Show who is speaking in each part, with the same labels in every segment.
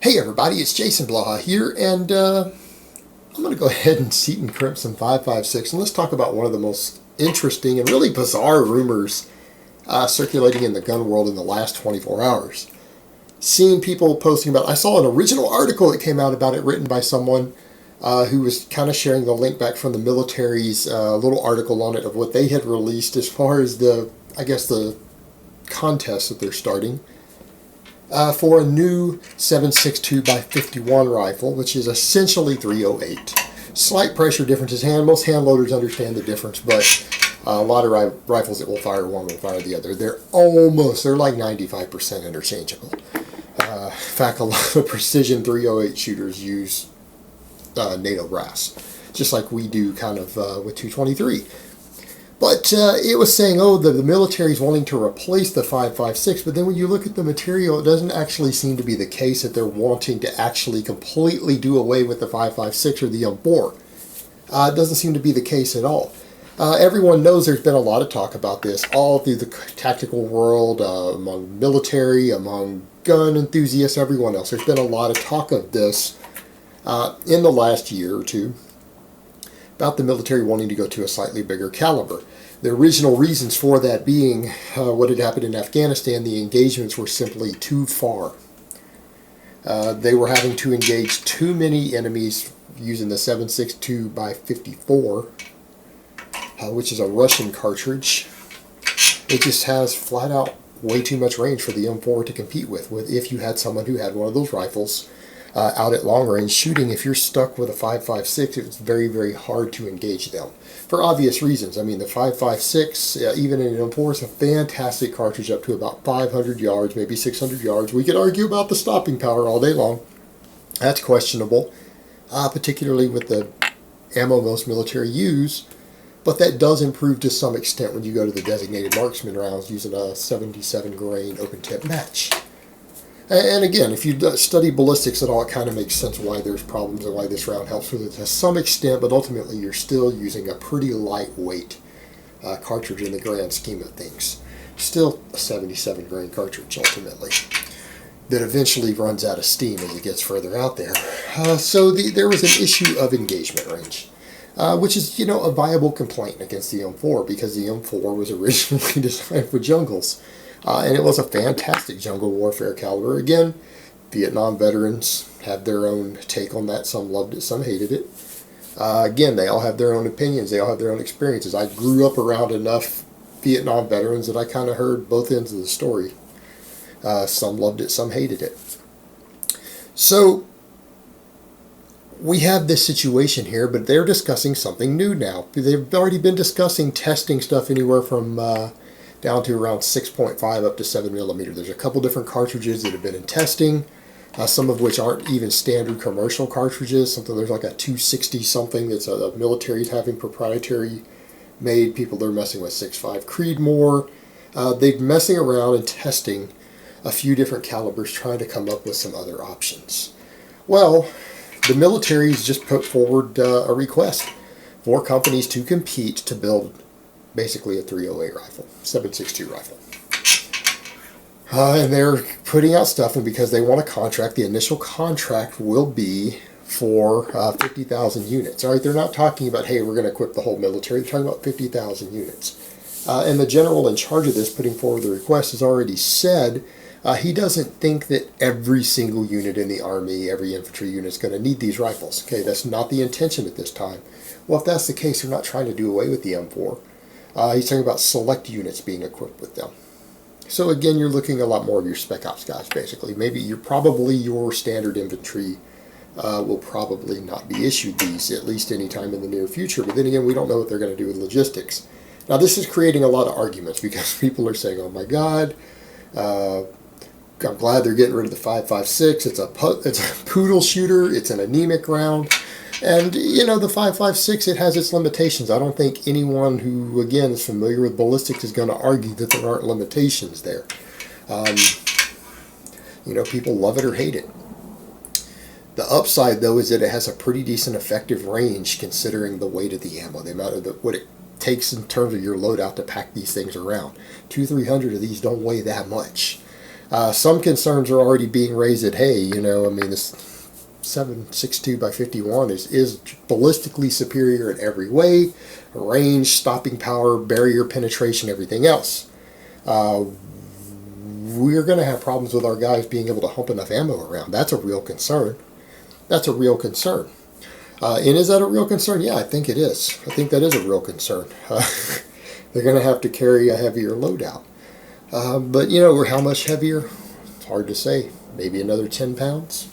Speaker 1: Hey everybody, it's Jason Blaha here, and I'm going to go ahead and seat and crimp some 5.56, and let's talk about one of the most interesting and really bizarre rumors circulating in the gun world in the last 24 hours. Seeing people posting about, I saw an original article that came out about it written by someone who was kind of sharing the link back from the military's little article on it of what they had released as far as the contest that they're starting. For a new 7.62 by 51 rifle, which is essentially .308. Slight pressure differences. Most hand loaders understand the difference, but a lot of rifles that will fire one will fire the other. They're like 95% interchangeable. In fact, a lot of precision .308 shooters use NATO brass, just like we do kind of with 223. But it was saying, the military is wanting to replace the 5.56, but then when you look at the material, it doesn't actually seem to be the case that they're wanting to actually completely do away with the 5.56 or the M4. It doesn't seem to be the case at all. Everyone knows there's been a lot of talk about this all through the tactical world, among military, among gun enthusiasts, everyone else. There's been a lot of talk of this in the last year or two, about the military wanting to go to a slightly bigger caliber. The original reasons for that being what had happened in Afghanistan, the engagements were simply too far. They were having to engage too many enemies using the 7.62 by 54, which is a Russian cartridge. It just has flat out way too much range for the M4 to compete with. If you had someone who had one of those rifles out at long range shooting, if you're stuck with a 5.56, it's very, very hard to engage them for obvious reasons. I mean, the 5.56, even in an M4, is a fantastic cartridge up to about 500 yards, maybe 600 yards. We could argue about the stopping power all day long. That's questionable, particularly with the ammo most military use, but that does improve to some extent when you go to the designated marksman rounds using a 77 grain open tip match. And again, if you study ballistics at all, it kind of makes sense why there's problems and why this round helps with it to some extent, but ultimately you're still using a pretty lightweight cartridge in the grand scheme of things. Still a 77 grain cartridge ultimately, that eventually runs out of steam as it gets further out there. So there was an issue of engagement range, which is, a viable complaint against the M4, because the M4 was originally designed for jungles. And it was a fantastic jungle warfare caliber. Again, Vietnam veterans have their own take on that. Some loved it, some hated it. Again, they all have their own opinions. They all have their own experiences. I grew up around enough Vietnam veterans that I kind of heard both ends of the story. Some loved it, some hated it. So we have this situation here, but they're discussing something new now. They've already been discussing testing stuff anywhere from down to around 6.5 up to 7 millimeter. There's a couple different cartridges that have been in testing, some of which aren't even standard commercial cartridges. There's like a 260 something that's the military's having proprietary made. People are messing with 6.5 Creedmoor. They've been messing around and testing a few different calibers, trying to come up with some other options. Well, the military's just put forward a request for companies to compete to build basically a .308 rifle, 7.62 rifle. And they're putting out stuff, and because they want a contract, the initial contract will be for 50,000 units. All right, they're not talking about, hey, we're going to equip the whole military. They're talking about 50,000 units. And the general in charge of this, putting forward the request, has already said he doesn't think that every single unit in the Army, every infantry unit is going to need these rifles. Okay, that's not the intention at this time. Well, if that's the case, they're not trying to do away with the M4. He's talking about select units being equipped with them. So again, you're looking a lot more of your spec ops guys, basically. Maybe your standard infantry will probably not be issued these, at least anytime in the near future. But then again, we don't know what they're going to do with logistics. Now, this is creating a lot of arguments, because people are saying, oh my God, I'm glad they're getting rid of the 5.56. It's a poodle shooter. It's an anemic round. And, the 5.56, it has its limitations. I don't think anyone who, again, is familiar with ballistics is going to argue that there aren't limitations there. People love it or hate it. The upside, though, is that it has a pretty decent effective range considering the weight of the ammo, the amount of what it takes in terms of your loadout to pack these things around. 200-300 of these don't weigh that much. Some concerns are already being raised that, hey, you know, I mean, this 7.62 by 51 is ballistically superior in every way: range, stopping power, barrier penetration, everything else. We're going to have problems with our guys being able to hump enough ammo around. That's a real concern. That's a real concern. And is that a real concern? Yeah, I think it is. I think that is a real concern. They're going to have to carry a heavier loadout. But, you know, how much heavier? It's hard to say. Maybe another 10 pounds.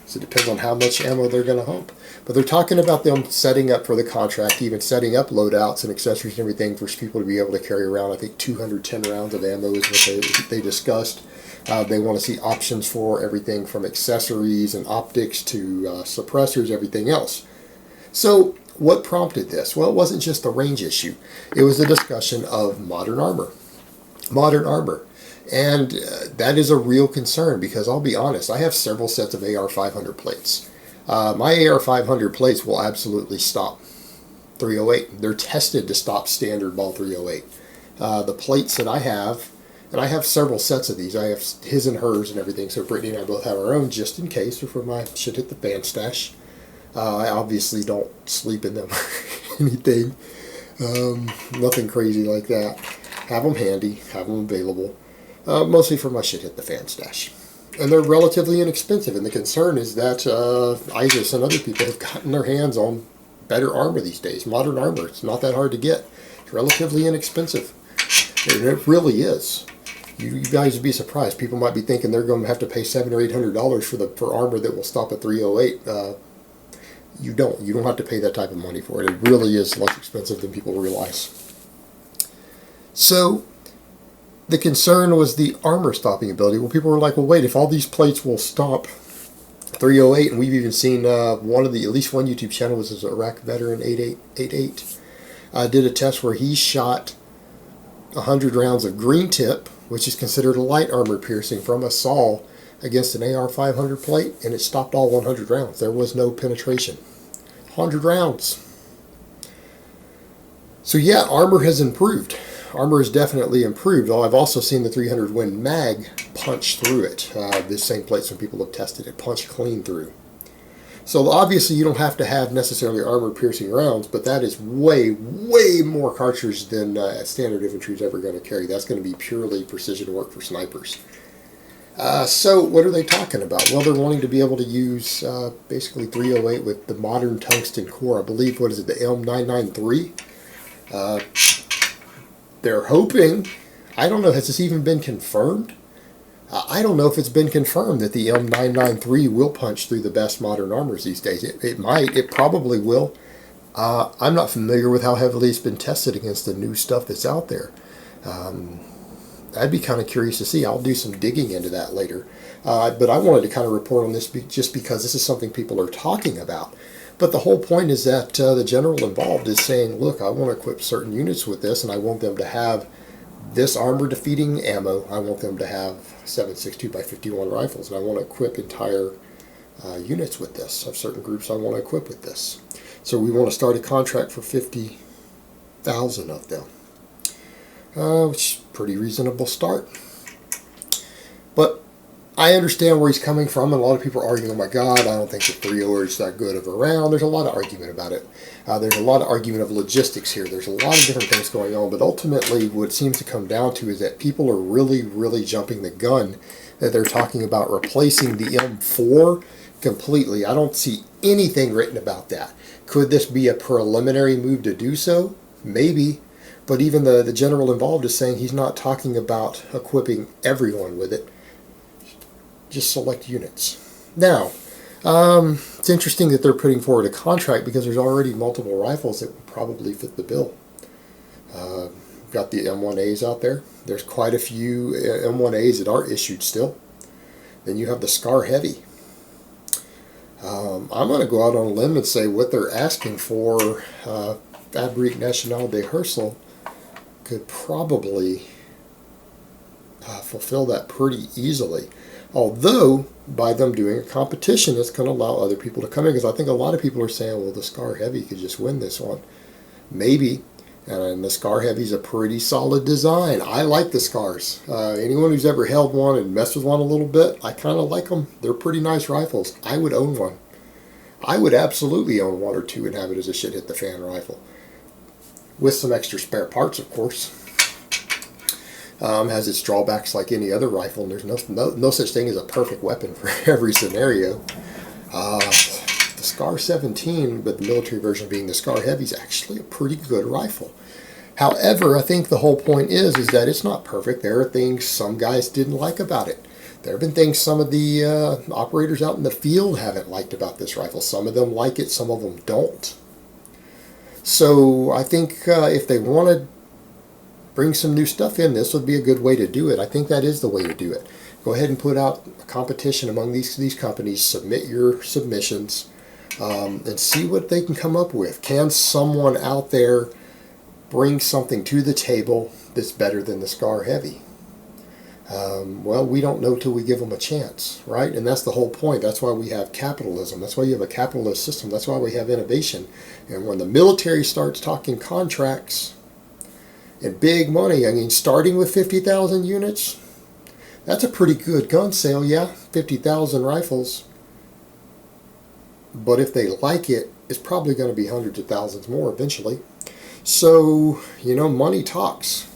Speaker 1: So it depends on how much ammo they're going to hump. But they're talking about them setting up for the contract, even setting up loadouts and accessories and everything for people to be able to carry around. I think 210 rounds of ammo is what they discussed. They want to see options for everything from accessories and optics to suppressors, everything else. So what prompted this? Well, it wasn't just a range issue. It was a discussion of modern armor. Modern armor. And that is a real concern, because I'll be honest, I have several sets of AR-500 plates. My AR-500 plates will absolutely stop 308. They're tested to stop standard ball 308. The plates that I have, and I have several sets of these. I have his and hers and everything, so Brittany and I both have our own just in case, or for my shit hit the fan stash. I obviously don't sleep in them or anything. Nothing crazy like that. Have them handy, have them available. Mostly for my shit hit the fan stash. And they're relatively inexpensive, and the concern is that ISIS and other people have gotten their hands on better armor these days. Modern armor, it's not that hard to get. It's relatively inexpensive. And it really is. You guys would be surprised. People might be thinking they're going to have to pay $700 or $800 for armor that will stop at 308. You don't. You don't have to pay that type of money for it. It really is less expensive than people realize. So the concern was the armor stopping ability. Well, people were like, well, wait, if all these plates will stop 308, and we've even seen at least one YouTube channel, was an Iraq veteran 8888, did a test where he shot 100 rounds of green tip, which is considered a light armor piercing, from a saw against an AR-500 plate, and it stopped all 100 rounds. There was no penetration. 100 rounds. So yeah, armor has improved. Armor has definitely improved. I've also seen the 300 Win mag punch through it. This same plate, some people have tested it, punch clean through. So obviously you don't have to have necessarily armor-piercing rounds, but that is way, way more cartridge than standard infantry is ever going to carry. That's going to be purely precision work for snipers. So what are they talking about? Well, they're wanting to be able to use basically 308 with the modern tungsten core. I believe, what is it, the M993? They're hoping, I don't know, has this even been confirmed? I don't know if it's been confirmed that the M993 will punch through the best modern armors these days. It might. It probably will. I'm not familiar with how heavily it's been tested against the new stuff that's out there. I'd be kind of curious to see. I'll do some digging into that later. But I wanted to kind of report on this just because this is something people are talking about. But the whole point is that the general involved is saying, look, I want to equip certain units with this, and I want them to have this armor-defeating ammo. I want them to have 7.62 by 51 rifles, and I want to equip entire units with this. I have certain groups I want to equip with this. So we want to start a contract for 50,000 of them, which is a pretty reasonable start. But I understand where he's coming from, and a lot of people are arguing, oh my God, I don't think the 3.0 is that good of a round. There's a lot of argument about it. There's a lot of argument of logistics here. There's a lot of different things going on, but ultimately what it seems to come down to is that people are really, really jumping the gun, that they're talking about replacing the M4 completely. I don't see anything written about that. Could this be a preliminary move to do so? Maybe. But even the general involved is saying he's not talking about equipping everyone with it. Just select units. Now, it's interesting that they're putting forward a contract because there's already multiple rifles that would probably fit the bill. Got the M1As out there. There's quite a few M1As that are issued still. Then you have the Scar Heavy. I'm going to go out on a limb and say what they're asking for, Fabrique Nationale de Hersel could probably fulfill that pretty easily. Although, by them doing a competition, it's going to allow other people to come in. Because I think a lot of people are saying, well, the Scar Heavy could just win this one. Maybe. And the Scar Heavy's a pretty solid design. I like the Scars. Anyone who's ever held one and messed with one a little bit, I kind of like them. They're pretty nice rifles. I would own one. I would absolutely own one or two and have it as a shit hit the fan rifle. With some extra spare parts, of course. Has its drawbacks like any other rifle, and there's no such thing as a perfect weapon for every scenario. The Scar 17, but the military version being the Scar Heavy, is actually a pretty good rifle. However, I think the whole point is that it's not perfect. There are things some guys didn't like about it. There have been things some of the operators out in the field haven't liked about this rifle. Some of them like it, some of them don't. So I think if they want to bring some new stuff in, this would be a good way to do it. I think that is the way to do it. Go ahead and put out a competition among these companies, submit your submissions, and see what they can come up with. Can someone out there bring something to the table that's better than the Scar Heavy? Well, we don't know till we give them a chance, right? And that's the whole point. That's why we have capitalism. That's why you have a capitalist system. That's why we have innovation. And when the military starts talking contracts and big money, I mean, starting with 50,000 units, that's a pretty good gun sale, yeah, 50,000 rifles. But if they like it, it's probably going to be hundreds of thousands more eventually. So, money talks.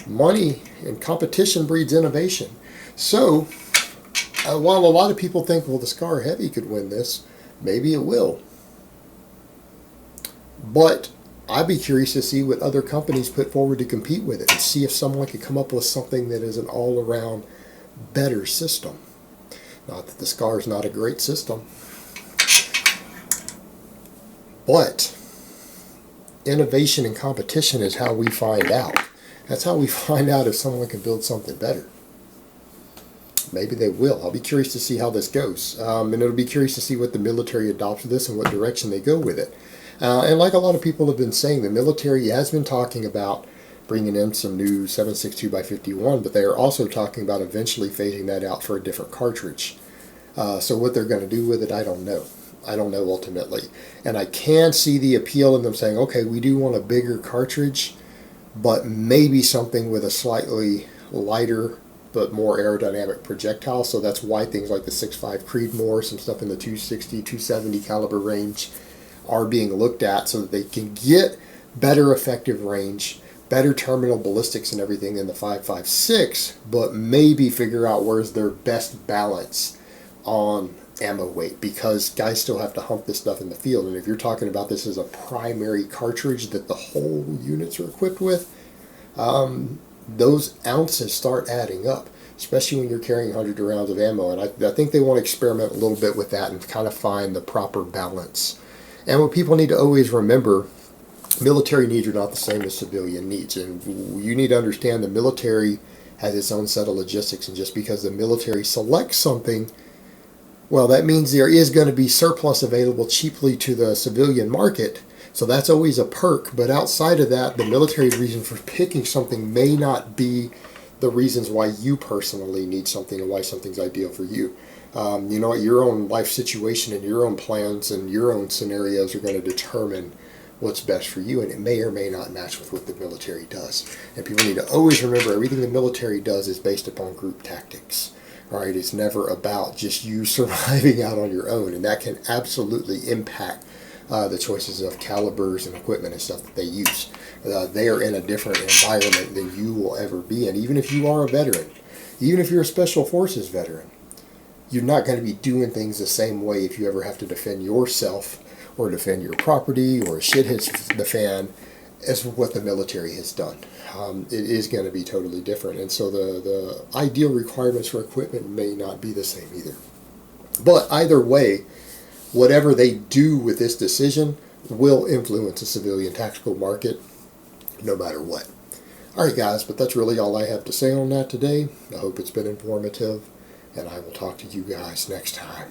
Speaker 1: Money and competition breeds innovation. So, while a lot of people think, well, the Scar Heavy could win this, maybe it will. But I'd be curious to see what other companies put forward to compete with it and see if someone could come up with something that is an all-around better system. Not that the Scar is not a great system, but innovation and competition is how we find out. That's how we find out if someone can build something better. Maybe they will. I'll be curious to see how this goes. And it'll be curious to see what the military adopts of this and what direction they go with it. And like a lot of people have been saying, the military has been talking about bringing in some new 7.62x51, but they are also talking about eventually phasing that out for a different cartridge. So what they're going to do with it, I don't know. I don't know ultimately. And I can see the appeal in them saying, okay, we do want a bigger cartridge, but maybe something with a slightly lighter but more aerodynamic projectile. So that's why things like the 6.5 Creedmoor, some stuff in the 260, 270 caliber range are being looked at so that they can get better effective range, better terminal ballistics and everything than the 5.56, but maybe figure out where's their best balance on ammo weight, because guys still have to hump this stuff in the field. And if you're talking about this as a primary cartridge that the whole units are equipped with, those ounces start adding up, especially when you're carrying 100 rounds of ammo. And I think they want to experiment a little bit with that and kind of find the proper balance. And what people need to always remember, military needs are not the same as civilian needs. And you need to understand the military has its own set of logistics. And just because the military selects something, well, that means there is going to be surplus available cheaply to the civilian market. So that's always a perk. But outside of that, the military's reason for picking something may not be the reasons why you personally need something and why something's ideal for you. Your own life situation and your own plans and your own scenarios are going to determine what's best for you, and it may or may not match with what the military does. And people need to always remember, everything the military does is based upon group tactics. All right, it's never about just you surviving out on your own, and that can absolutely impact the choices of calibers and equipment and stuff that they use. They are in a different environment than you will ever be in, even if you are a veteran, even if you're a Special Forces veteran. You're not going to be doing things the same way if you ever have to defend yourself or defend your property or shit hits the fan as what the military has done. It is going to be totally different. And so the ideal requirements for equipment may not be the same either. But either way, whatever they do with this decision will influence the civilian tactical market no matter what. All right, guys, but that's really all I have to say on that today. I hope it's been informative, and I will talk to you guys next time.